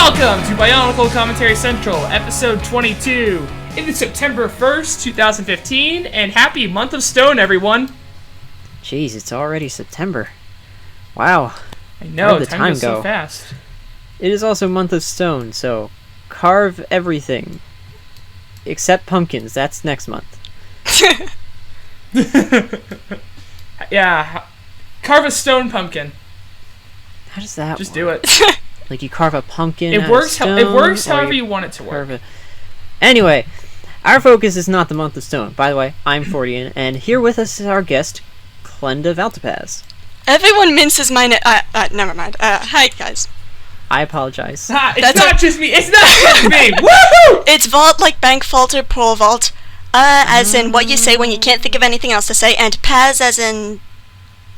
Welcome to BIONICLE Commentary Central, episode 22. It is September 1st, 2015, and happy month of Stone, everyone. Jeez, it's already September. Wow. I know, time goes so fast. It is also month of Stone, so carve everything. Except pumpkins, that's next month. Yeah, carve a stone pumpkin. How does that Just work? do it. Like you carve a pumpkin It out works. of stone, It works or however you want it to work. Anyway, our focus is not the month of Stone. By the way, I'm Fordian, and here with us is our guest, Klenda Valtapaz. Everyone minces my never mind. Hi, guys. I apologize. It's not just me. It's not just me. Woohoo! It's vault like bank vault or pole vault. As in what you say when you can't think of anything else to say, and Paz as in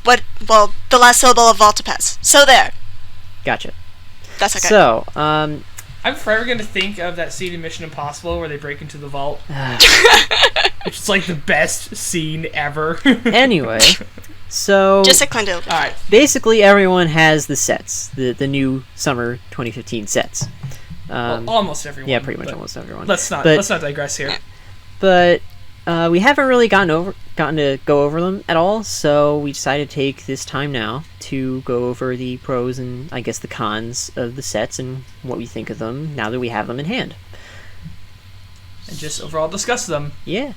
what? Well, the last syllable of Valtapaz. So there. Gotcha. That's okay. So, I'm forever going to think of that scene in Mission Impossible where they break into the vault. Which is like the best scene ever. Anyway, so just a Klenda. Alright. Basically, everyone has the sets, the new summer 2015 sets. Well, almost everyone. Yeah, pretty much almost everyone. Let's not digress here. But we haven't really gotten to go over them at all, so we decided to take this time now to go over the pros and I guess the cons of the sets and what we think of them now that we have them in hand. And just overall discuss them. Yeah.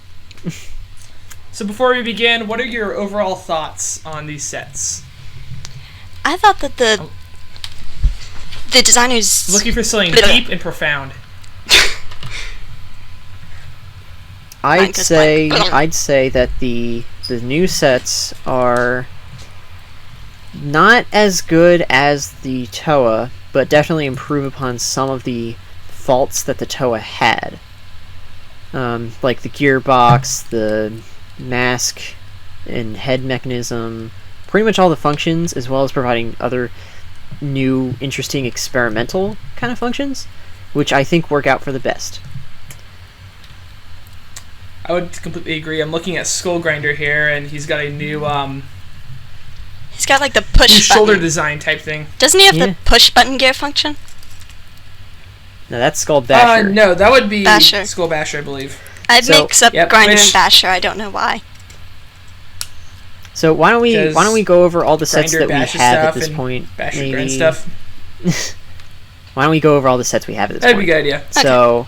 So before we begin, what are your overall thoughts on these sets? I thought that the designers Looking for something deep and profound. I'd say that the new sets are not as good as the Toa, but definitely improve upon some of the faults that the Toa had. Like the gearbox, the mask and head mechanism, pretty much all the functions, as well as providing other new, interesting experimental kind of functions, which I think work out for the best. I would completely agree. I'm looking at Skull Grinder here, and he's got a new he's got like the push new shoulder button. design type thing. Doesn't he have the push button gear function? No, that's Skull Basher. No, that would be Basher. Skull Basher, I believe. I'd mix up Grinder which- and Basher. I don't know why. So why don't we go over all the sets Grinder, that we Basher have at stuff this and point? Basher maybe. Grind stuff. Why don't we go over all the sets we have at this That'd point? be a good idea. So,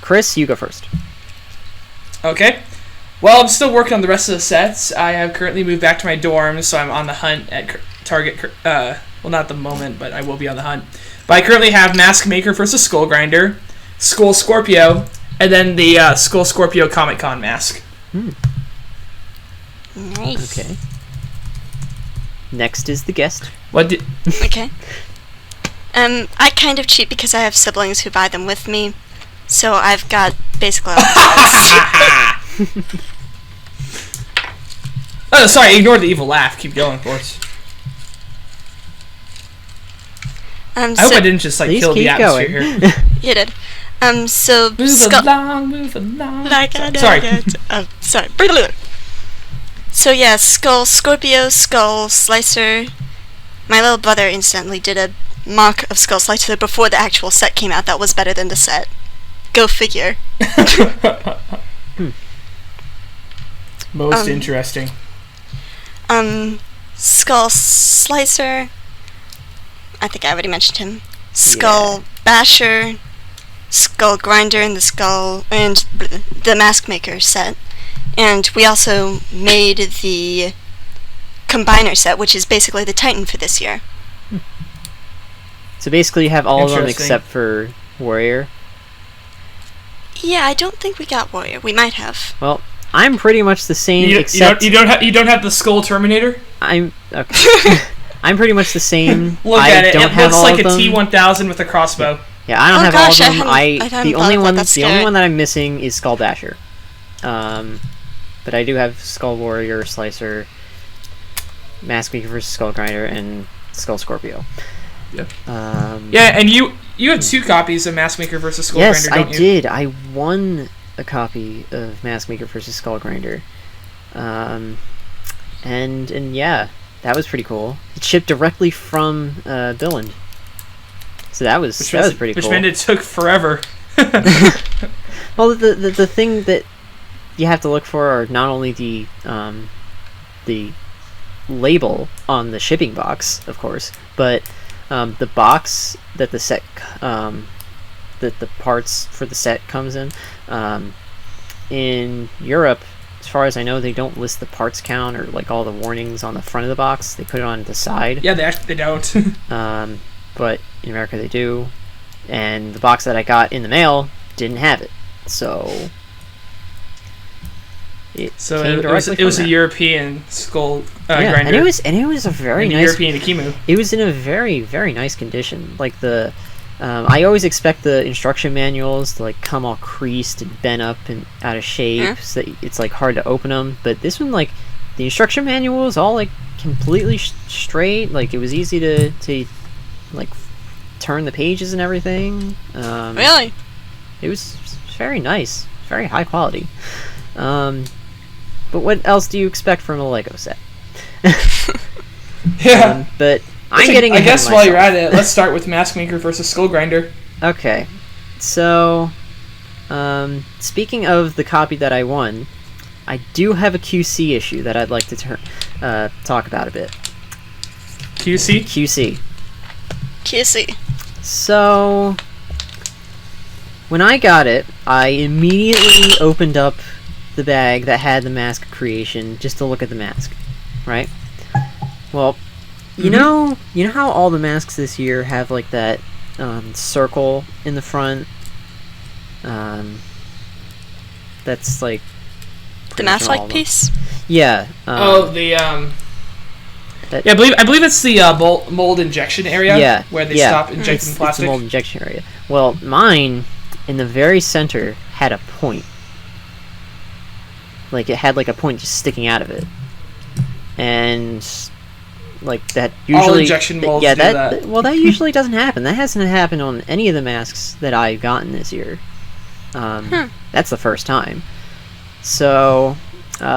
Chris, you go first. Okay. Well, I'm still working on the rest of the sets. I have currently moved back to my dorm, so I'm on the hunt at Target. Well, not at the moment, but I will be on the hunt. But I currently have Mask Maker versus Skull Grinder, Skull Scorpio, and then the Skull Scorpio Comic Con mask. Nice. Okay. Next is the guest. What did? Okay. I kind of cheat because I have siblings who buy them with me, so I've got basically all the sets. Oh, sorry. Ignore the evil laugh. Keep going, of course. I hope I didn't just Please kill the keep atmosphere going. here. You did. So Move along. like I Sorry. did. Sorry. So yeah, Skull Scorpio, Skull Slicer. My little brother instantly did a mock of Skull Slicer before the actual set came out. That was better than the set. Go figure. Most interesting. Skull Slicer. I think I already mentioned him. Skull Basher, Skull Grinder, and the Mask Maker set. And we also made the Combiner set, which is basically the Titan for this year. So basically, you have all of them Interesting. except for Warrior. Yeah, I don't think we got Warrior. We might have. Well, I'm pretty much the same, You except don't have the Skull Terminator. I'm okay. I'm pretty much the same. Look I at it. Don't It have looks all like of a them. T-1000 with a crossbow. Yeah, I don't Oh have gosh, all I of them. hadn't thought The about only that. one, That's the only scary. one that I'm missing is Skull Basher. But I do have Skull Warrior, Slicer, Mask Maker vs. Skull Grinder, and Skull Scorpio. Yep. Yeah, and you have 2 copies of Mask Maker vs. Skull Yes, Grinder, I don't you? did. I won a copy of Mask Maker vs. Skull Grinder. And yeah, that was pretty cool. It shipped directly from Billund. So that was pretty cool. Which meant it took forever. Well, the thing that you have to look for are not only the label on the shipping box, of course, but the box that the set that the parts for the set comes in. In Europe, as far as I know, they don't list the parts count or like all the warnings on the front of the box. They put it on the side. Yeah, they don't. But in America they do, and the box that I got in the mail didn't have it. So it was a European skull grinder. and it was a very nice European Akimu. It was in a very, very nice condition. Like I always expect the instruction manuals to like come all creased and bent up and out of shape, so that it's like hard to open them. But this one, like the instruction manual is all like completely straight. Like it was easy to like turn the pages and everything. Really? It was very nice, very high quality. But what else do you expect from a Lego set? Yeah. But I guess while you're at it, let's start with Mask Maker versus Skull Grinder. Okay. So, speaking of the copy that I won, I do have a QC issue that I'd like to talk about a bit. QC? QC. QC. So, when I got it, I immediately opened up the bag that had the mask creation just to look at the mask, right? Well, you know how all the masks this year have like that circle in the front. That's like the mask-like piece. Yeah. I believe it's the mold injection area. Yeah. Where they stop injecting plastic. It's the mold injection area. Well, mine in the very center had a point. Like it had like a point just sticking out of it, and like that usually. All injection molds do that. Well, that usually doesn't happen. That hasn't happened on any of the masks that I've gotten this year. That's the first time. So,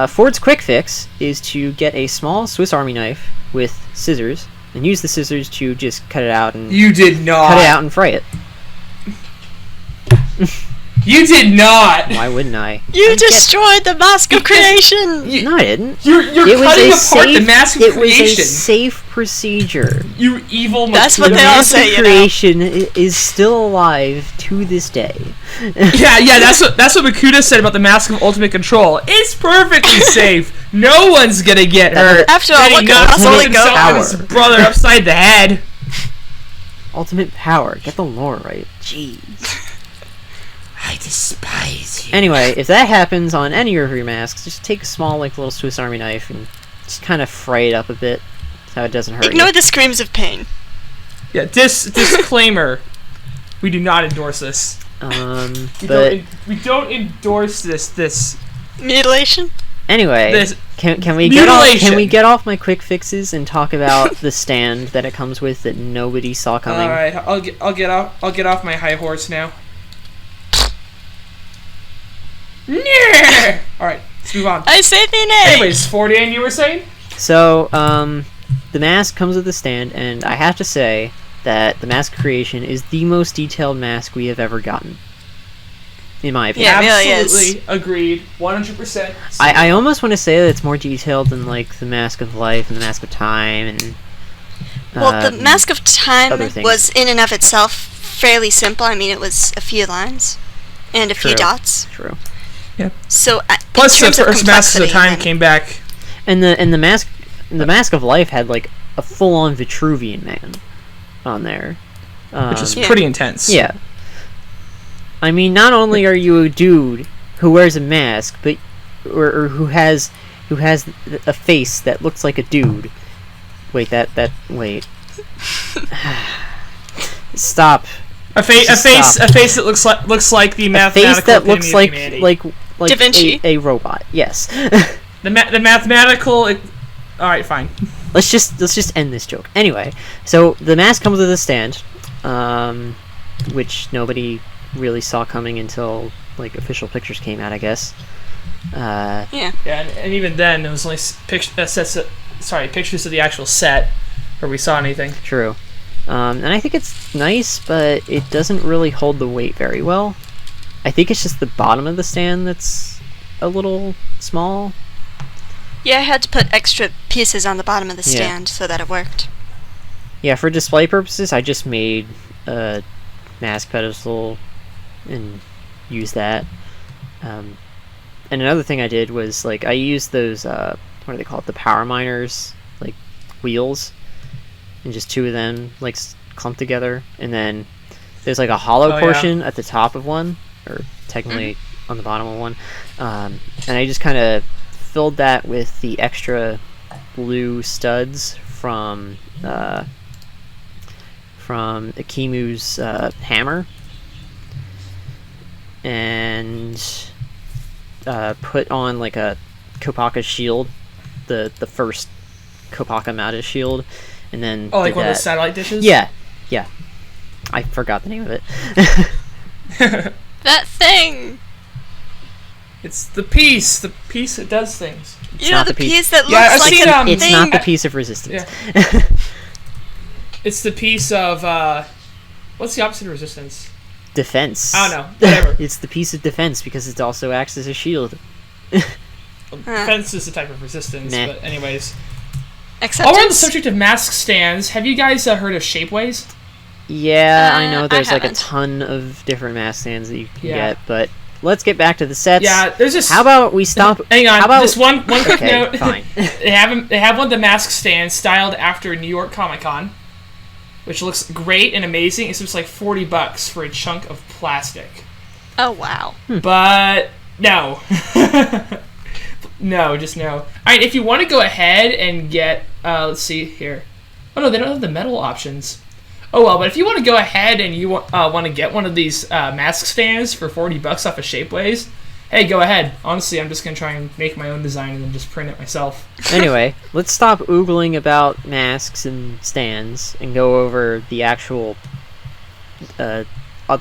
Ford's quick fix is to get a small Swiss Army knife with scissors and use the scissors to just cut it out and. You did not. Cut it out and fry it. You did not. Why wouldn't I? You destroyed the mask of creation. No, I didn't. You're cutting apart the mask of creation. It was a safe procedure. You evil. That's what they all say. The mask of creation is still alive to this day. Yeah. That's what Makuta said about the mask of ultimate control. It's perfectly safe. No one's gonna get hurt. After all, look at ultimate power. His brother upside the head. Ultimate power. Get the lore right. Jeez. I despise you. Anyway, if that happens on any of your masks, just take a small, like, little Swiss Army knife and just kind of fray it up a bit so it doesn't hurt you. Ignore the screams of pain. Yeah, disclaimer. We do not endorse this. We don't endorse this. Mutilation? Anyway, can we get off my quick fixes and talk about the stand that it comes with that nobody saw coming? All right, I'll get off my high horse now. Alright, let's move on. I say the name! Anyways, 40, you were saying? So, the mask comes with a stand, and I have to say that the mask creation is the most detailed mask we have ever gotten. In my opinion. Yeah, it really absolutely agreed. 100%. I almost want to say that it's more detailed than, like, the Mask of Life and the Mask of Time, and... well, the Mask of Time was, in and of itself, fairly simple. I mean, it was a few lines and a few dots. True. Yeah. So, plus the first Mask of Time came back, and the Mask of Life had like a full-on Vitruvian man on there, which is pretty intense. Yeah. I mean, not only are you a dude who wears a mask, but or who has a face that looks like a dude. Wait, wait. Stop. A face that looks like the mathematical. A face that looks like Da Vinci. A robot. Yes. the mathematical. All right, fine. Let's just end this joke. Anyway, so the mask comes with a stand, which nobody really saw coming until like official pictures came out, I guess. Yeah, and even then it was only pictures of the actual set where we saw anything. True. And I think it's nice, but it doesn't really hold the weight very well. I think it's just the bottom of the stand that's a little small. Yeah, I had to put extra pieces on the bottom of the stand so that it worked. Yeah, for display purposes, I just made a mask pedestal and used that. And another thing I did was, like, I used those, what do they call it, the power miners, like, wheels, and just two of them, like, clumped together, and then there's, like, a hollow portion at the top of one, or technically on the bottom of one, and I just kind of filled that with the extra blue studs from Akimu's hammer, and put on like a Kopaka shield, the first Kopaka Mata shield, and then like one of those satellite dishes. Yeah, I forgot the name of it. That thing. It's the piece that does things. You know, the piece that looks like a thing. It's not the piece of resistance. Yeah. It's the piece of what's the opposite of resistance? Defense. I don't know. Whatever. It's the piece of defense because it also acts as a shield. Defense is a type of resistance, but anyways. Acceptance? While we're on the subject of mask stands, have you guys heard of Shapeways? Yeah, I know there's I like a haven't. ton of different mask stands that you can get, but let's get back to the sets. Yeah, there's just... How about we stop... Hang on, how about, just one quick note. Fine. They have one of the mask stands styled after New York Comic Con, which looks great and amazing. It's just like $40 for a chunk of plastic. Oh, wow. But no. No, just no. Alright, if you want to go ahead and get, let's see here. Oh no, they don't have the metal options. Oh well, but if you want to go ahead and you want to get one of these mask stands for $40 off of Shapeways, hey, go ahead. Honestly, I'm just going to try and make my own design and then just print it myself. Anyway, let's stop oogling about masks and stands and go over the actual other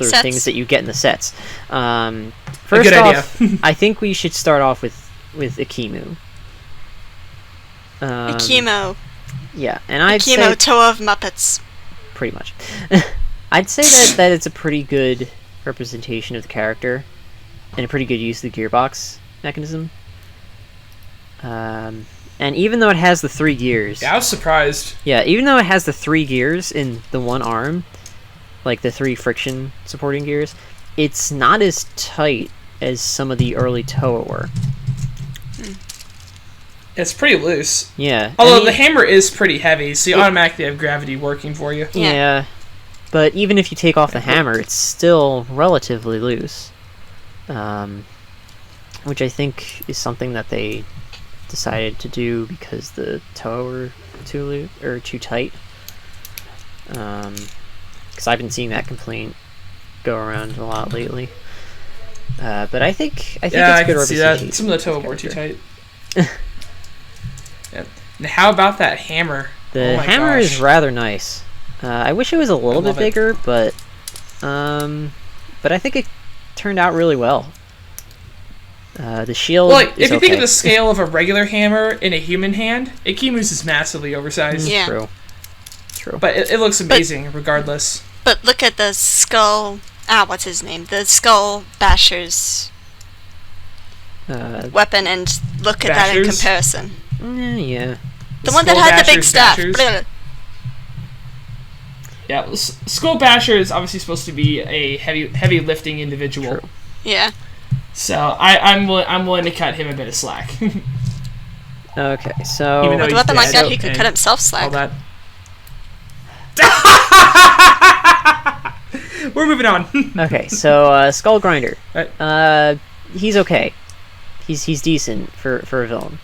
Sets. things that you get in the sets. First good off, idea. I think we should start off with Akimu. Akimo. Yeah, and I'd Akimo, say... Toa of Muppets. Pretty much. I'd say that it's a pretty good representation of the character and a pretty good use of the gearbox mechanism. And even though it has the 3 gears... Yeah, I was surprised. Yeah, even though it has the 3 gears in the one arm, like the 3 friction supporting gears, it's not as tight as some of the early Toa were. It's pretty loose. Yeah. Although the hammer is pretty heavy, so you automatically have gravity working for you. Yeah. But even if you take off the hammer, it's still relatively loose. Which I think is something that they decided to do because the Toa were too tight. Because I've been seeing that complaint go around a lot lately. But I think it's I good can see that. representation. Some of the Toa were too tight. Yeah. And how about that hammer? The hammer is rather nice. I wish it was a little bit bigger, but I think it turned out really well. The shield. Well, if you okay. think of the scale of a regular hammer in a human hand, Ikimu's is massively oversized. Yeah. True. But it looks amazing regardless. But look at the skull... what's his name? The Skull Basher's weapon, and look at that in comparison. Yeah. The one that had the big staff. Yeah, Skull Basher is obviously supposed to be a heavy lifting individual. True. Yeah. So I'm willing to cut him a bit of slack. Okay, so... Even though With a he's weapon like dead that, he could and cut himself slack. all that. We're moving on. Okay, so Skull Grinder. Right. He's okay. He's decent for a villain.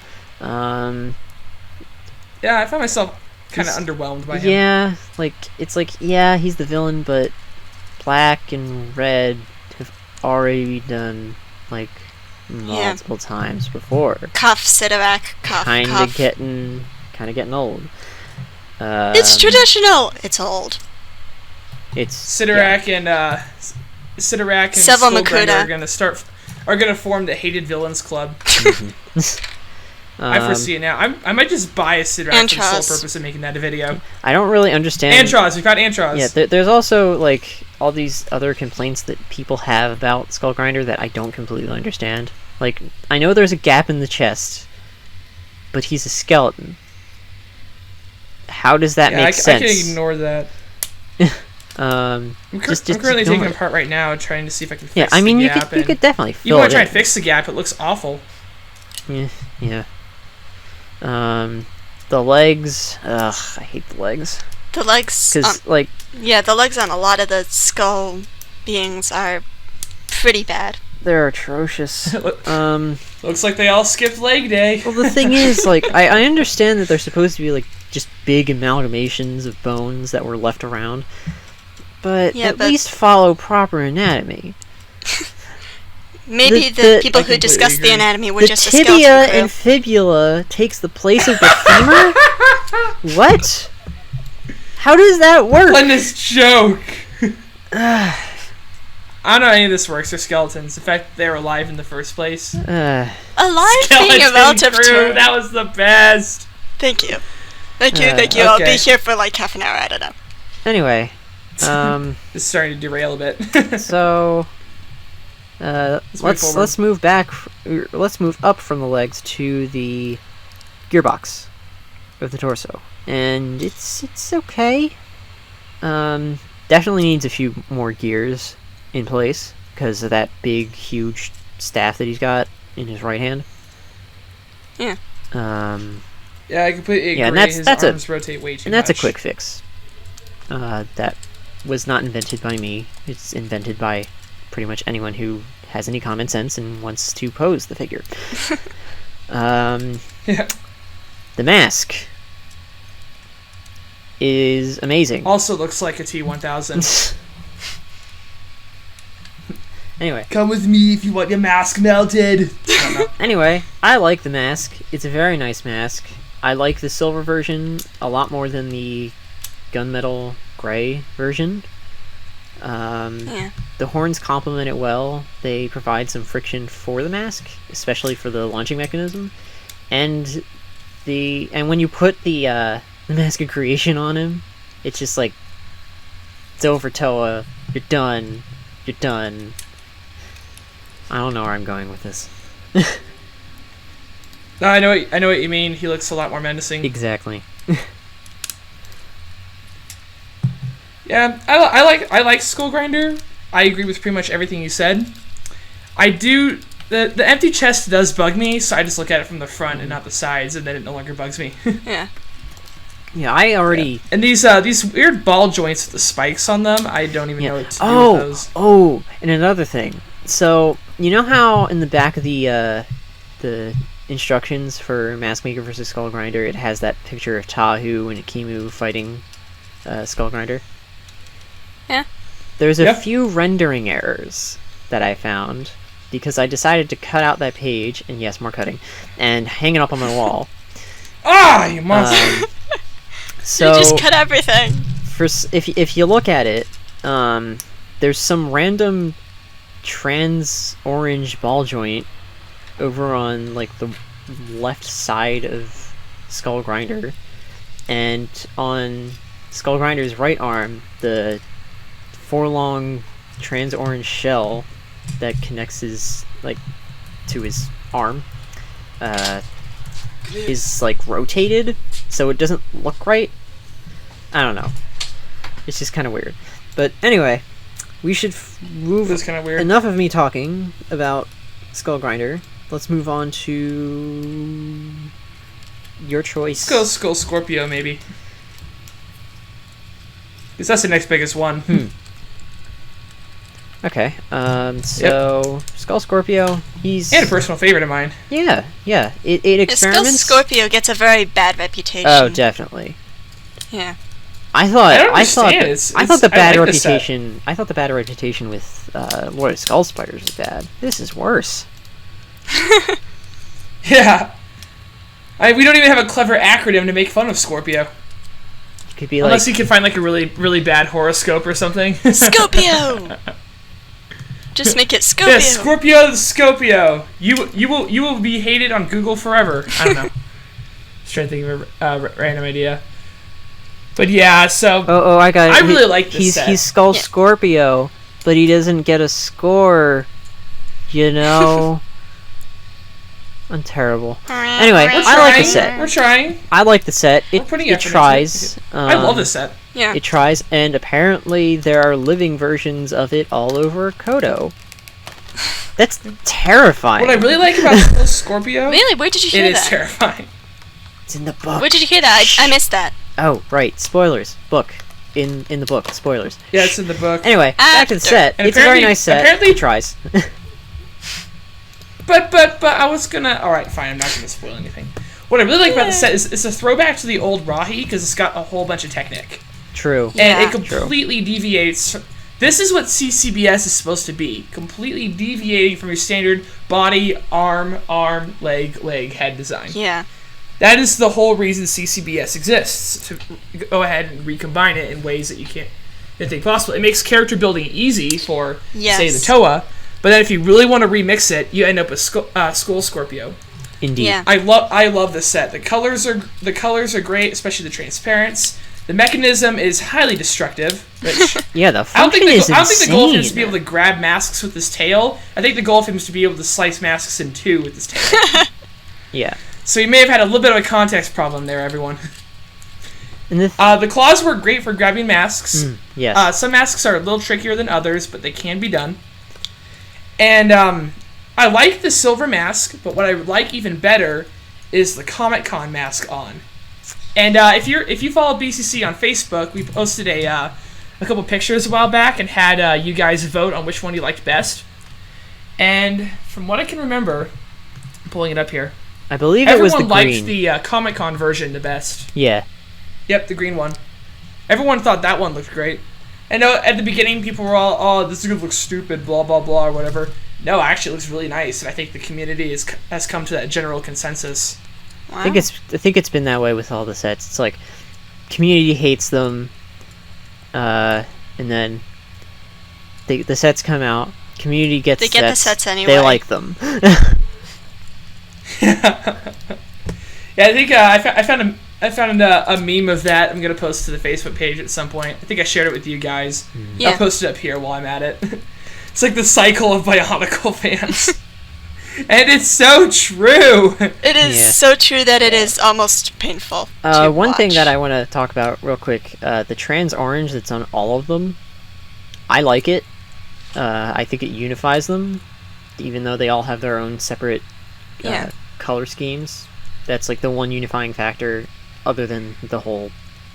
Yeah, I found myself kind of underwhelmed by him. Yeah, he's the villain, but Black and Red have already done multiple times before. Cuff, Sidorak, cuff, cuff. Kind of getting old. It's traditional. It's old. It's Sidorak and Several Skull Grinder Makuta. are gonna form the Hated Villains Club. I foresee it now. I might just buy a Sidorak for the Antros. sole purpose of making that a video. I don't really understand. Antros, we found Antros. Yeah, there's also like all these other complaints that people have about Skull Grinder that I don't completely understand. Like, I know there's a gap in the chest, but he's a skeleton. How does that make sense? I can ignore that. I'm currently taking it apart right now, trying to see if I can fix the gap. You could definitely fill it. You want to try and fix the gap? It looks awful. Yeah. The legs. Ugh, I hate the legs. The legs. Yeah, the legs on a lot of the skull beings are pretty bad. They're atrocious. Looks like they all skipped leg day. Well, the thing is, like, I understand that they're supposed to be like just big amalgamations of bones that were left around, but at least follow proper anatomy. Maybe the people who discussed the anatomy were just a skeleton crew. The tibia and fibula takes the place of the femur? What? How does that work? Klenda's joke. I don't know how any of this works. They're skeletons. In fact, they're alive in the first place. Alive being a relative term. That was the best. Thank you. Thank you. Okay. I'll be here for like half an hour. I don't know. Anyway. It's starting to derail a bit. So... let's move back. Let's move up from the legs to the gearbox of the torso, and it's okay. Definitely needs a few more gears in place because of that big, huge staff that he's got in his right hand. Yeah. Yeah, I completely agree. Yeah, and his arms rotate way too much. And that's a quick fix. That was not invented by me. It's invented by pretty much anyone who has any common sense and wants to pose the figure. Yeah. The mask is amazing. Also looks like a T-1000. Anyway. Come with me if you want your mask melted. Anyway, I like the mask. It's a very nice mask. I like the silver version a lot more than the gunmetal gray version. The horns complement it well. They provide some friction for the mask, especially for the launching mechanism. And when you put the mask of creation on him, it's just like, it's over, Toa. You're done. You're done. I don't know where I'm going with this. No, I know what you mean. He looks a lot more menacing. Exactly. Yeah, I like Skull Grinder. I agree with pretty much everything you said. I do the empty chest does bug me, so I just look at it from the front and not the sides, and then it no longer bugs me. Yeah. Yeah, I already. Yeah. And these weird ball joints with the spikes on them, I don't even know what to do with those. Oh, and another thing. So you know how in the back of the instructions for Mask Maker vs. Skull Grinder, it has that picture of Tahu and Akimu fighting Skull Grinder? Yeah. There's a few rendering errors that I found because I decided to cut out that page, and yes, more cutting, and hang it up on my wall. Ah, you monster! So you just cut everything. If you look at it, there's some random trans orange ball joint over on like the left side of Skull Grinder, and on Skull Grinder's right arm, the long trans orange shell that connects his to his arm is like rotated, so it doesn't look right. I don't know. It's just kind of weird. But anyway, we should move. That's kind of weird. Enough of me talking about Skull Grinder. Let's move on to your choice. Skull Scorpio, maybe. Because that's the next biggest one. Okay, so Skull Scorpio, he's... And a personal favorite of mine. Yeah. It experiments... Skull Scorpio gets a very bad reputation. Oh, definitely. Yeah. I thought the bad reputation with Lord of Skull Spiders was bad. This is worse. Yeah. We don't even have a clever acronym to make fun of Scorpio. It could be unless you can find like a really, really bad horoscope or something. Scorpio! Just make it Scorpio. Yeah, Scorpio the Scopio. You will be hated on Google forever. I don't know. Just trying to think of a random idea. But yeah, so I got it. I really like this set. He's Skull Scorpio, but he doesn't get a score. You know. I'm terrible. Anyway, I like the set. We're trying. I like the set. We're putting it effort tries. into it. I love this set. Yeah. It tries, and apparently there are living versions of it all over Kodo. That's terrifying. What I really like about Skull Scorpio... Really? Where did you hear that? It is terrifying. It's in the book. Where did you hear that? I missed that. Oh, right. Spoilers. Book. In the book. Spoilers. Yeah, it's in the book. Anyway, back to the set. And it's a very nice set. Apparently, it tries. But I was gonna... Alright, fine. I'm not gonna spoil anything. What I really like about the set is it's a throwback to the old Rahi because it's got a whole bunch of Technic. True. And it completely deviates... This is what CCBS is supposed to be. Completely deviating from your standard body, arm, leg, head design. Yeah. That is the whole reason CCBS exists. To go ahead and recombine it in ways that you didn't think possible. It makes character building easy for, say, the Toa. But then if you really want to remix it, you end up with Skull Scorpio. Indeed. Yeah. I love this set. The colors are great, especially the transparents. The mechanism is highly destructive. Which yeah, the function is insane. I don't think the goal of him is to be able to grab masks with his tail. I think the goal of him is to be able to slice masks in two with his tail. Yeah. So you may have had a little bit of a context problem there, everyone. And the claws work great for grabbing masks. Yes. Some masks are a little trickier than others, but they can be done. And I like the silver mask, but what I like even better is the Comic-Con mask on. And if you follow BCC on Facebook, we posted a couple pictures a while back and had you guys vote on which one you liked best. And from what I can remember, I'm pulling it up here. I believe it was the green. Everyone liked the Comic-Con version the best. Yeah. Yep, the green one. Everyone thought that one looked great. And at the beginning, people were all, "Oh, this is gonna look stupid," blah blah blah, or whatever. No, actually, it looks really nice, and I think the community has come to that general consensus. Wow. I think it's been that way with all the sets. It's like community hates them, and then the sets come out. Community gets they get the sets anyway. They like them. Yeah, I think I found a meme of that. I'm gonna post to the Facebook page at some point. I think I shared it with you guys. Yeah. I'll post it up here while I'm at it. It's like the cycle of Bionicle fans. And it's so true. It is so true that it is almost painful to one thing watch. that I want to talk about real quick, the trans orange that's on all of them, I like it. I think it unifies them, even though they all have their own separate color schemes. That's like the one unifying factor other than the whole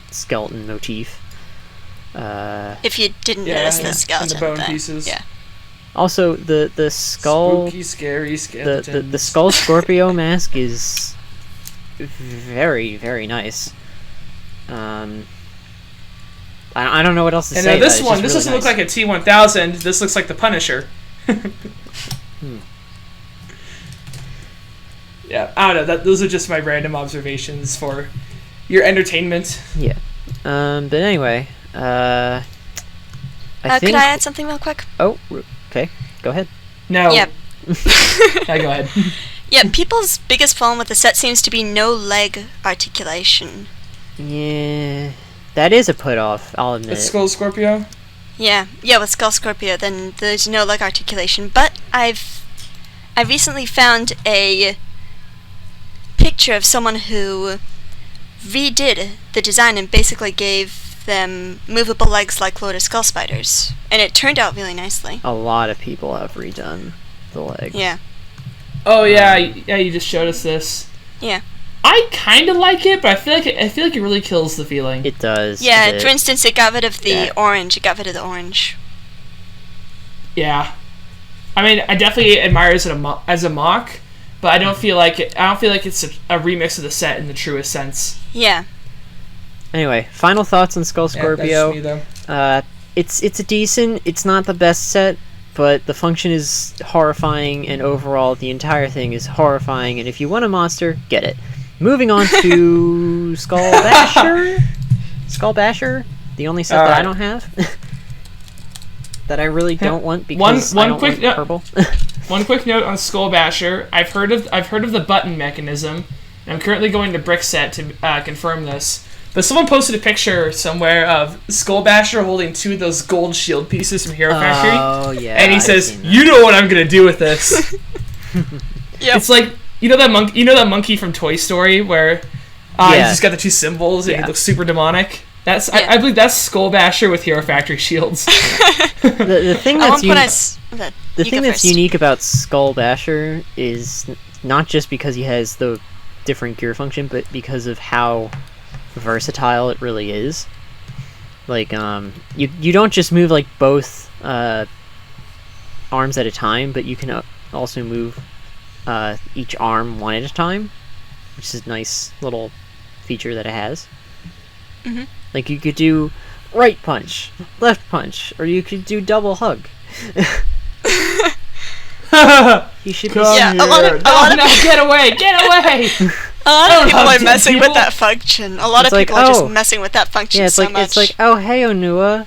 skeleton motif. If you didn't notice the skeleton, and the bone then, pieces. Yeah. Also, the skull, spooky, scary skeleton. the Skull Scorpio mask is very, very nice. I don't know what else to say. And this one, this doesn't look like a T-1000. This looks like the Punisher. Yeah, I don't know. Those are just my random observations for your entertainment. Yeah. But anyway, I think. Could I add something real quick? Oh, okay. Go ahead. No. Yep. Yeah, go ahead. Yeah, people's biggest problem with the set seems to be no leg articulation. Yeah, that is a put off. I'll admit. With Skull Scorpio. Yeah, with Skull Scorpio, then there's no leg articulation. But I recently found a picture of someone who redid the design and basically gave them movable legs like Lotus Skull Spiders, and it turned out really nicely. A lot of people have redone the legs. Yeah. Oh yeah, you just showed us this. Yeah. I kind of like it, but I feel like it really kills the feeling. It does. Yeah. For instance, it got rid of the orange. It got rid of the orange. Yeah. I mean, I definitely admire it as a mock, but I don't feel like it's a remix of the set in the truest sense. Yeah. Anyway, final thoughts on Skull Scorpio. Yeah, that's just me, though. It's a decent. It's not the best set, but the function is horrifying, and overall the entire thing is horrifying. And if you want a monster, get it. Moving on to Skull Basher. Skull Basher, the only set that I don't have. that I really don't want because I don't want purple. One quick note on Skull Basher. I've heard of the button mechanism, and I'm currently going to Brickset to confirm this. But someone posted a picture somewhere of Skull Basher holding 2 of those gold shield pieces from Hero Factory. Oh yeah. And he says, "You know what I'm gonna do with this." Yep. It's like that monkey from Toy Story where he's just got the 2 symbols and he looks super demonic. That's I believe that's Skull Basher with Hero Factory shields. The thing that's the thing that's unique about Skull Basher is not just because he has the different gear function, but because of how versatile it really is. Like you don't just move like both arms at a time, but you can also move each arm one at a time, which is a nice little feature that it has. Mm-hmm. Like you could do right punch, left punch, or you could do double hug. He should be a lot of get away! A lot of people are messing with that function. A lot of people are just messing with that function so much. It's like, oh hey Onua,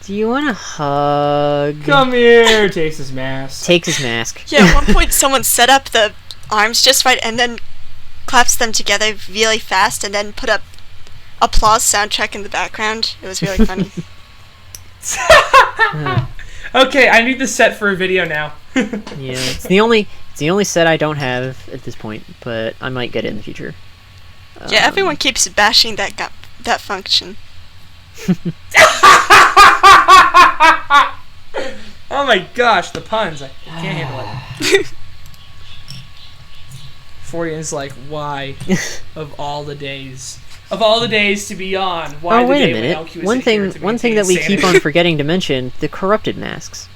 do you want a hug? Come here. Takes his mask. Yeah, at one point someone set up the arms just right and then claps them together really fast and then put up applause soundtrack in the background. It was really funny. Okay, I need this set for a video now. Yeah, it's the only set I don't have at this point, but I might get it in the future. Yeah, everyone keeps bashing that function. Oh my gosh, the puns! I can't handle it. Forian's like, why? Of all the days to be on, why? Oh wait a minute! One thing that we keep on forgetting to mention: the corrupted masks.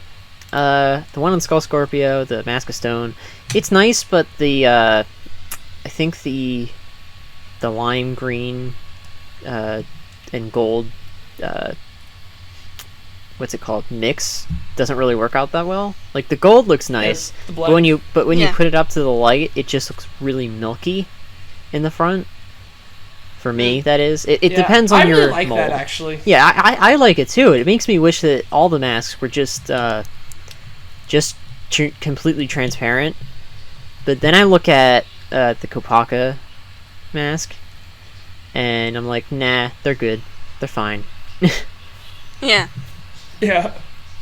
The one on Skull Scorpio, the Mask of Stone, it's nice, but the I think the lime green and gold what's it called, mix doesn't really work out that well. Like the gold looks nice, but when you put it up to the light, it just looks really milky in the front. For me, that is. It depends on your mold. I really like that, actually. Yeah, I like it too. It makes me wish that all the masks were just completely transparent. But then I look at the Kopaka mask, and I'm like, nah, they're good. They're fine. Yeah. Yeah.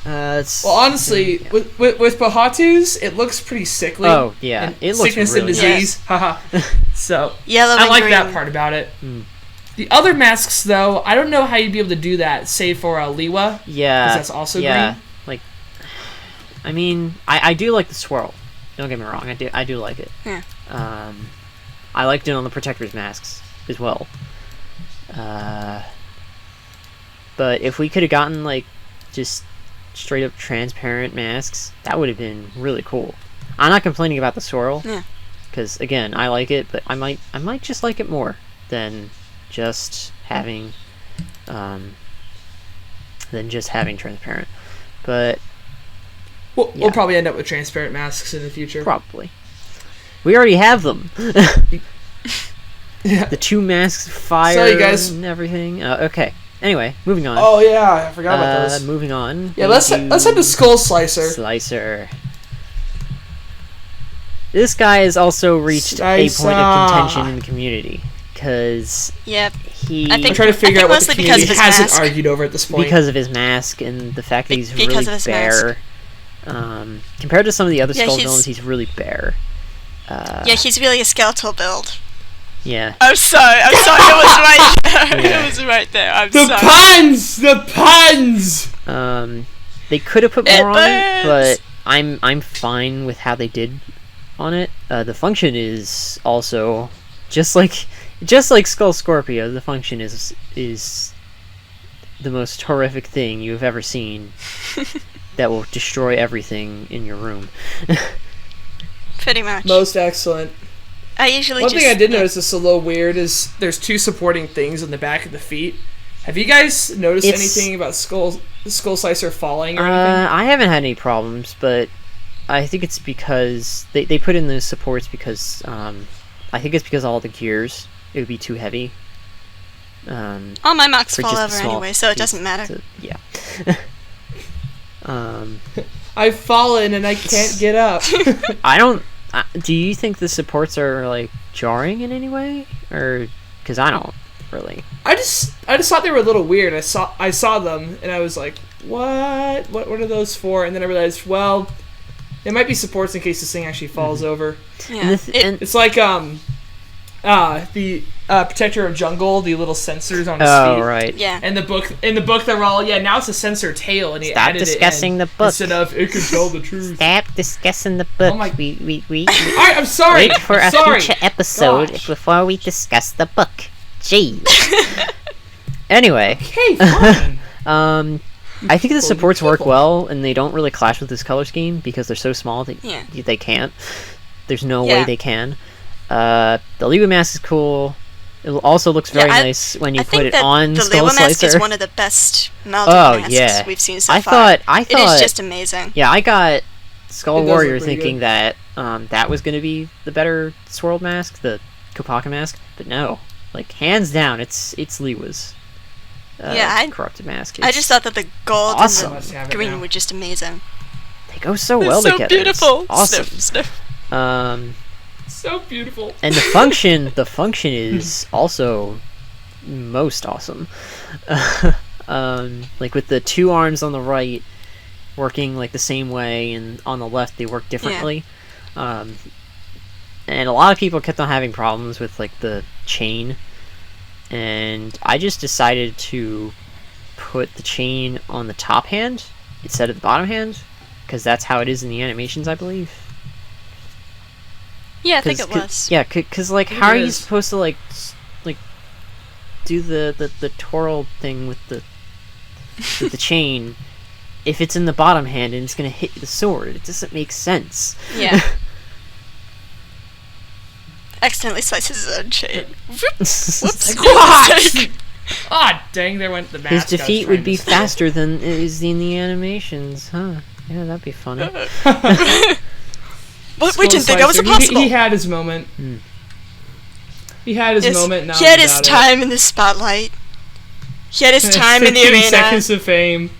Well, honestly, with Bahatu's, it looks pretty sickly. Oh, yeah. It looks sickness really and disease. Haha. So, yellow I like green. that part about it. The other masks, though, I don't know how you'd be able to do that, save for Liwa. Yeah. Because that's also green. Like, I mean, I do like the swirl. Don't get me wrong. I do like it. Yeah. I liked it on the Protector's masks as well. But if we could have gotten, like, just straight up transparent masks, that would have been really cool. I'm not complaining about the swirl. Yeah. Because, again, I like it, but I might just like it more than just having transparent. But we'll probably end up with transparent masks in the future. Probably. We already have them. Yeah. The 2 masks, fire, you guys, and everything. Okay. Anyway, moving on. Oh yeah, I forgot about those. Moving on. Yeah, let's head to Skull Slicer. This guy has also reached a point of contention in the community because I'm trying to figure out what the community hasn't argued over at this point. Because of his mask and the fact that he's really bare. Compared to some of the other Skull villains, he's really bare. He's really a skeletal build. Yeah. I'm sorry. It was right there. Yeah. It was right there. The puns. They could have put more on it, but I'm fine with how they did on it. The function is also just like Skull Scorpio. The function is the most horrific thing you've ever seen that will destroy everything in your room. Pretty much. Most excellent. One thing I did notice that's a little weird is there's 2 supporting things on the back of the feet. Have you guys noticed anything about Skull Slicer falling or anything? I haven't had any problems, but I think it's because they put in those supports because I think it's because all the gears, it would be too heavy. All my mocks fall over anyway, so it doesn't matter. Yeah. I've fallen and I can't get up. I don't. Do you think the supports are like jarring in any way, or because I don't really? I just thought they were a little weird. I saw them and I was like, what are those for? And then I realized, well, it might be supports in case this thing actually falls over. Yeah. It's like the Protector of Jungle, the little sensors on his feet. Oh right. Yeah. And in the book they're all now it's a sensor tail and he Stop added discussing it the book. instead of it can tell the truth. Stop discussing the book. Oh my- We Alright, I'm sorry. wait for I'm a sorry. future episode Gosh. before we discuss the book. Jeez. Anyway, Okay, fine. I think the people, supports you work people. well, and they don't really clash with this color scheme because they're so small that Yeah. they can't. There's no way Yeah. they can. The Lewa mask is cool. It also looks very nice when you I put think it that on the Skull Lewa mask Slicer. is one of the best mounted Oh, masks yeah. we've seen so I far. thought It is just amazing. yeah, I got Skull It does Warrior look pretty thinking good. that that was going to be the better swirled mask, the Kopaka mask, but no. Like hands down, it's Lewa's. Corrupted mask. I just thought that the gold awesome. Must and have the it green now. were just amazing. They go so well so together. beautiful. It's awesome. Sniff, sniff. So beautiful. And the function is also most awesome. Like with the two arms on the right working like the same way, and on the left they work differently. And a lot of people kept on having problems with like the chain, and I just decided to put the chain on the top hand instead of the bottom hand, because that's how it is in the animations, I believe. Yeah, I think it was. Yeah, because like, think how it are you is. supposed to like do the twirl thing with the chain if it's in the bottom hand and it's gonna hit the sword? It doesn't make sense. Yeah. Accidentally slices his own chain. Whoops. Gosh! Ah, dang! There went the mask. His I was defeat trying would be to steal. faster than it is in the animations, huh? Yeah, that'd be funny. What? We didn't think that was Slicer, impossible. He had his moment. He had his moment. Now he had he's his about it. time in the spotlight. He had his time in the 15 arena. seconds of fame.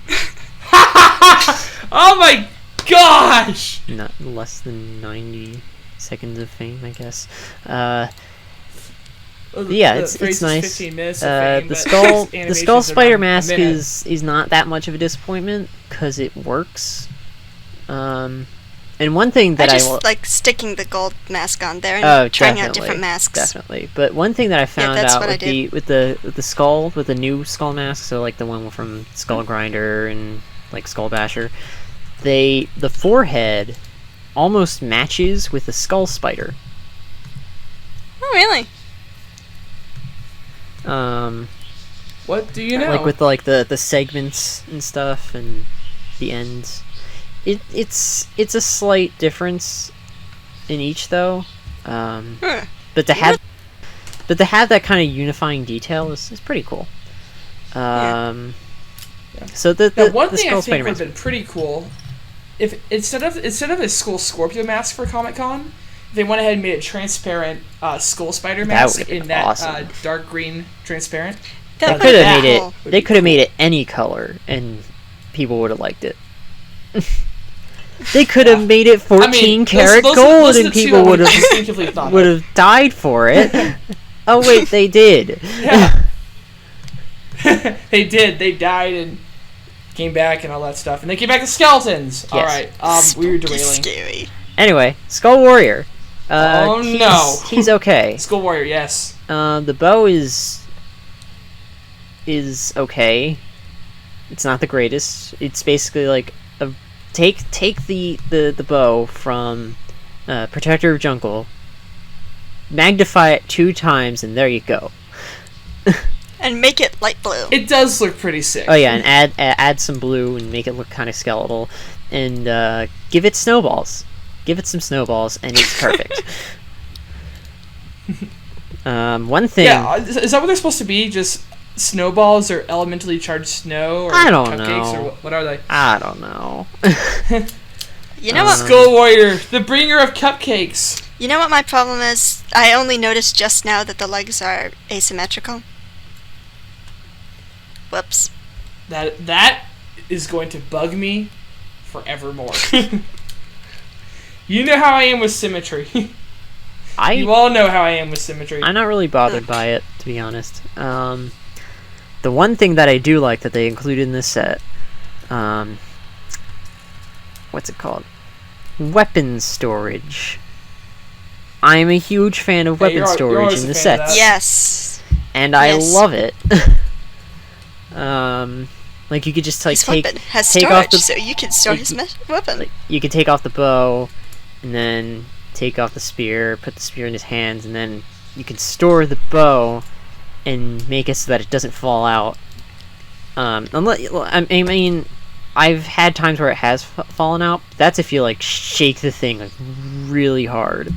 Oh my gosh! Not less than 90 seconds of fame, I guess. Yeah, The it's phrase is nice. 15 minutes of fame, The but skull his the animations skull are spider about a mask minute. is not that much of a disappointment because it works. And one thing that I I just like sticking the gold mask on there and oh, trying out different masks. definitely. But one thing that I found that's out what I with the skull, with the new skull mask, so like the one from Skull Grinder and like Skull Basher, the forehead almost matches with the skull spider. Oh, really? What do you know? Like with like the segments and stuff and the ends. It's a slight difference in each though. But to have that kind of unifying detail is pretty cool. So the one the thing I Skull think Spider would have mask. been pretty cool if instead of a Skull Scorpio mask for Comic Con, they went ahead and made a transparent Skull Spider mask would've been in that awesome. dark green transparent. They That could would've have been made cool. it. They could have made it any color, and people would have liked it. They could have made it 14 karat gold, and people would have died for it. Oh wait, they did. Yeah. They did. They died and came back and all that stuff, and they came back as skeletons. Yes. All right. We were derailing. Scary. Anyway, Skull Warrior. Oh, no. He's okay. Skull Warrior, yes. The bow is okay. It's not the greatest. It's basically like a take the bow from Protector of Jungle, magnify it 2 times, and there you go. And make it light blue. It does look pretty sick. Oh yeah, and add some blue and make it look kind of skeletal, and give it snowballs. Give it some snowballs, and it's perfect. One thing. Yeah, is that what they're supposed to be? Just snowballs or elementally charged snow? Or I don't cupcakes, know. Or what are they? I don't know. You know what? Skull Warrior, the bringer of cupcakes. You know what my problem is? I only noticed just now that the legs are asymmetrical. Whoops. That is going to bug me forevermore. You know how I am with symmetry. You all know how I am with symmetry. I'm not really bothered by it, to be honest. The one thing that I do like that they included in this set, what's it called? Weapon storage. I'm a huge fan of weapon storage in the sets. Yes. And I love it. Like you could just like his weapon has take storage, off the, so you can store his weapon. Like, you could take off the bow, and then take off the spear, put the spear in his hands, and then you can store the bow and make it so that it doesn't fall out. I mean, I've had times where it has fallen out. That's if you like shake the thing like really hard.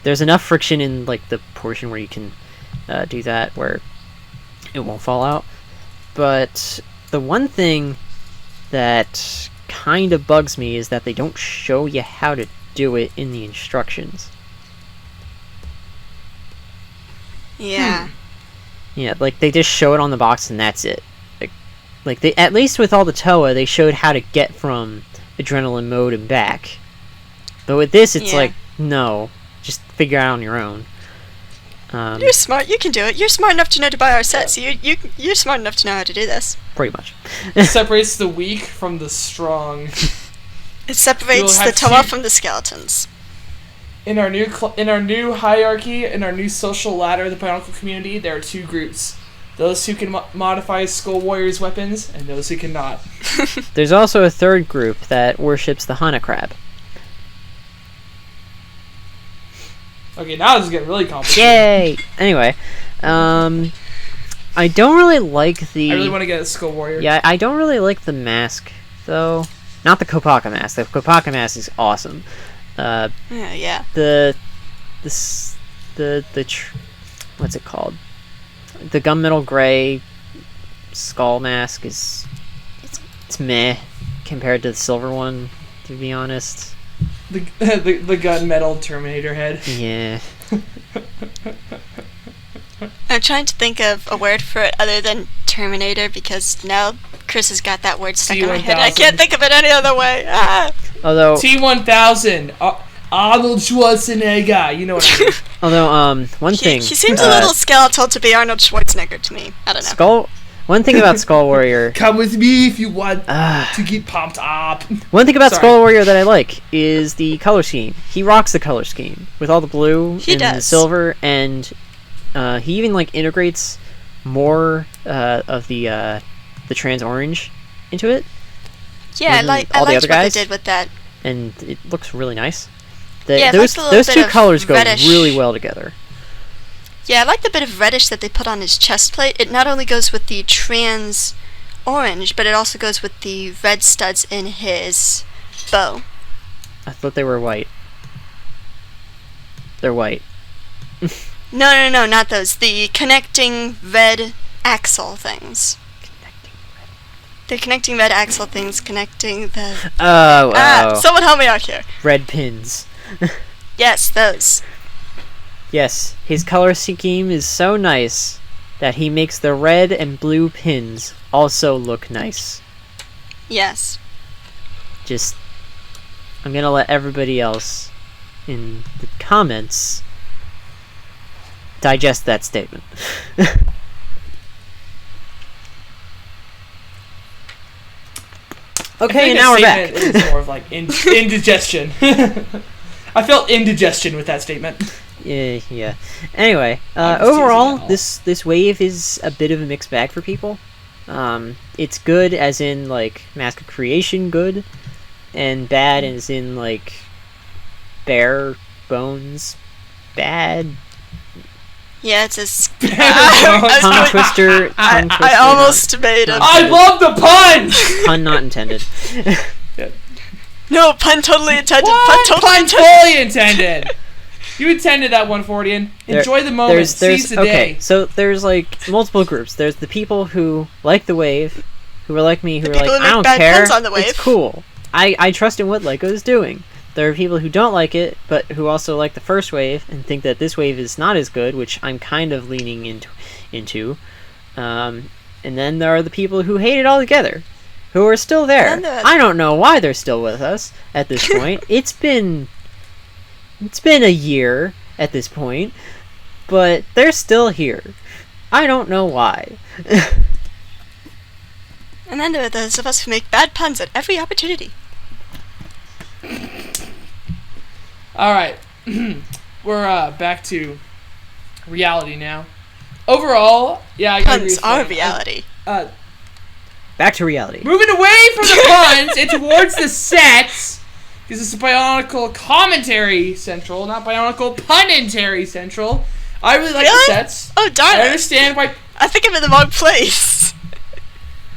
There's enough friction in like the portion where you can do that where it won't fall out. But the one thing that kind of bugs me is that they don't show you how to do it in the instructions. Yeah. Yeah, like they just show it on the box and that's it. Like they, at least with all the TOA, they showed how to get from adrenaline mode and back. But with this, it's like, no, just figure it out on your own. You're smart. You can do it. You're smart enough to know to buy our sets. So you're smart enough to know how to do this. Pretty much. It separates the weak from the strong. It separates the TOA from the skeletons. In our new hierarchy, in our new social ladder, the BIONICLE community, there are two groups: those who can modify Skull Warrior's weapons, and those who cannot. There's also a third group that worships the Hana crab. Okay, now this is getting really complicated. Yay! Anyway, I don't really like the... I really want to get a Skull Warrior. Yeah, I don't really like the mask, though. Not the Kopaka mask. The Kopaka mask is awesome. Yeah. What's it called? The gunmetal gray skull mask is... It's meh compared to the silver one, to be honest. The gunmetal Terminator head. Yeah. I'm trying to think of a word for it other than Terminator because now Chris has got that word stuck in my head. I can't think of it any other way. Although T-1000, Arnold Schwarzenegger. You know what I mean. Although one thing he seems a little skeletal to be Arnold Schwarzenegger to me. I don't know. One thing about Skull Warrior... Come with me if you want to get pumped up. One thing about Skull Warrior that I like is the color scheme. He rocks the color scheme with all the blue the silver, and he even like integrates more of the trans orange into it. Yeah, I liked what they did with that. And it looks really nice. Those two colors go really well together. Yeah, I like the bit of reddish that they put on his chest plate. It not only goes with the trans orange, but it also goes with the red studs in his bow. I thought they were white. They're white. No, not those. The connecting red axle things. The connecting red axle things connecting the... Oh. Someone help me out here. Red pins. Yes, those. Yes, his color scheme is so nice that he makes the red and blue pins also look nice. Yes. I'm gonna let everybody else in the comments digest that statement. Okay, now we're back. It's more of like indigestion. I felt indigestion with that statement. Yeah. Anyway, overall, this wave is a bit of a mixed bag for people. It's good as in like Mask of Creation good, and bad as in like bare bones bad. Yeah, it's a tongue twister. I almost made it. I love the pun. Pun not intended. No, pun totally intended. What? Pun totally intended. You intended that 140. Enjoy the moment. Seize the day. So there's like multiple groups. There's the people who like the wave, who are like me, who are like, I don't care. It's cool. I trust in what Lego is doing. There are people who don't like it, but who also like the first wave and think that this wave is not as good, which I'm kind of leaning into. And then there are the people who hate it altogether, who are still there. And, I don't know why they're still with us at this point. It's been a year at this point, but they're still here. I don't know why. And then there are those of us who make bad puns at every opportunity. Alright. We're back to reality now. Overall, yeah, I agree Puns with are you. reality. Back to reality. Moving away from the puns and towards the sets, because it's a Bionicle Commentary Central, not Bionicle Punentary Central. I really like the sets. Oh, darn I it. understand why... I think I'm in the wrong place.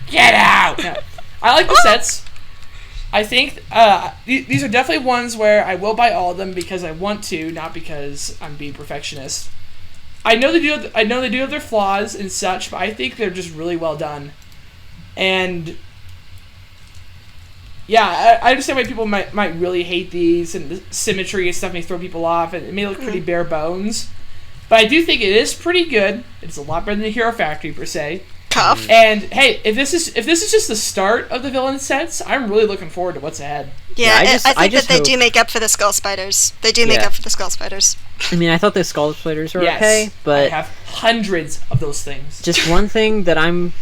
Get out! No. I like the sets. I think these are definitely ones where I will buy all of them because I want to, not because I'm being perfectionist. I know they do have their flaws and such, but I think they're just really well done. And yeah, I understand why people might really hate these, and the symmetry and stuff may throw people off, and it may look pretty bare bones. But I do think it is pretty good. It's a lot better than the Hero Factory per se. Tough. And hey, if this is just the start of the villain sets, I'm really looking forward to what's ahead. Yeah, I think that they hope... do make up for the Skull Spiders. They do make up for the Skull Spiders. I mean, I thought the Skull Spiders were Yes, okay, but I have hundreds of those things. just one thing that I'm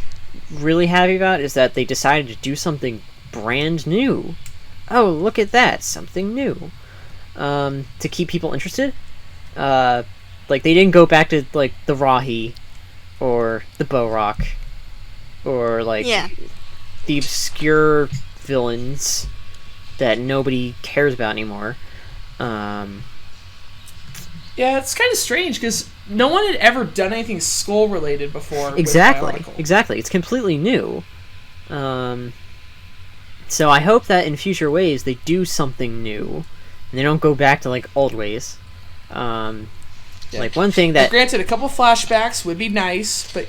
really happy about is that they decided to do something brand new. Oh, look at that, something new. To keep people interested. Like, they didn't go back to, like, the Rahi, or the Bo-Rock, or, like, the obscure villains that nobody cares about anymore. Yeah, it's kind of strange, because no one had ever done anything Skull-related before. Exactly. It's completely new. So I hope that in future ways they do something new, and they don't go back to, like, old ways. Like, one thing that... Granted, a couple flashbacks would be nice, but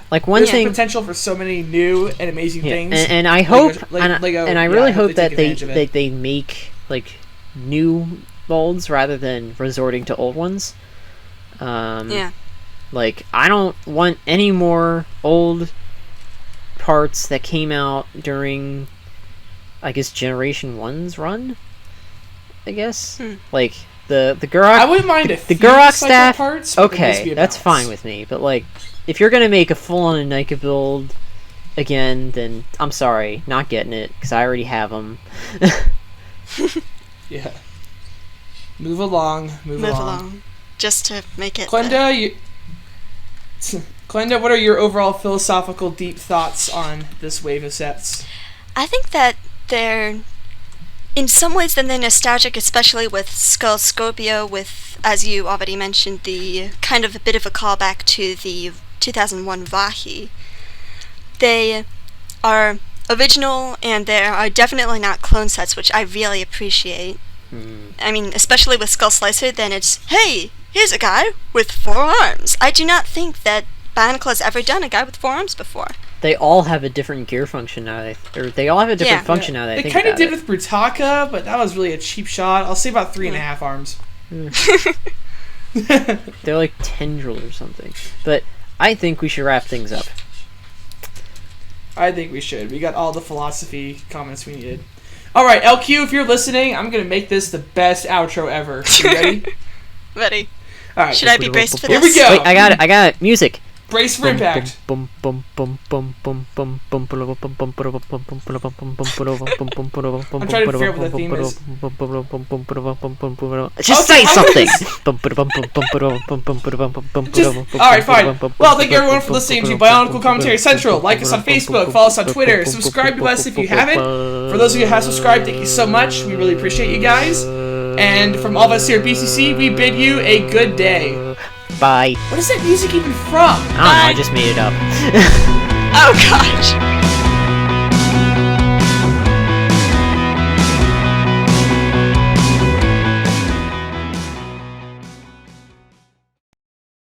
like, one thing... There's potential for so many new and amazing things. And I hope... Lego, and I really hope that they they make, like, new molds rather than resorting to old ones. Like, I don't want any more old parts that came out during, I guess, Generation 1's run? I guess? Like... The Gurok, I wouldn't mind the Gurok staff. Parts, okay, that's fine with me. But like, if you're gonna make a full-on Anika build again, then I'm sorry, not getting it because I already have them. Yeah. Move along. Just to make it. Klenda, Klenda, what are your overall philosophical deep thoughts on this wave of sets? I think that they're... In some ways, then they're nostalgic, especially with Skull Scorpio, with, as you already mentioned, the kind of a bit of a callback to the 2001 Vahi. They are original, and they are definitely not clone sets, which I really appreciate. I mean, especially with Skull Slicer, then it's, hey, here's a guy with 4 arms. I do not think that Bionicle has ever done a guy with 4 arms before. They all have a different gear function now. They all have a different function now that I think about it. They kind of did with Brutaka, but that was really a cheap shot. I'll say about 3.5 arms. They're like tendril or something. But I think we should wrap things up. I think we should. We got all the philosophy comments we needed. Alright, LQ, if you're listening, I'm going to make this the best outro ever. You ready? Ready. Alright. Should I be braced for Here this? we go. Wait, I got it. Music. Brace for impact. I'm trying to figure out what the theme is. Just say something! Alright, fine. Well, thank you everyone for listening to Bionicle Commentary Central. Like us on Facebook, follow us on Twitter, subscribe to us if you haven't. For those of you who have subscribed, thank you so much. We really appreciate you guys. And from all of us here at BCC, we bid you a good day. Bye. What is that music even from? I don't know, I just made it up. Oh gosh.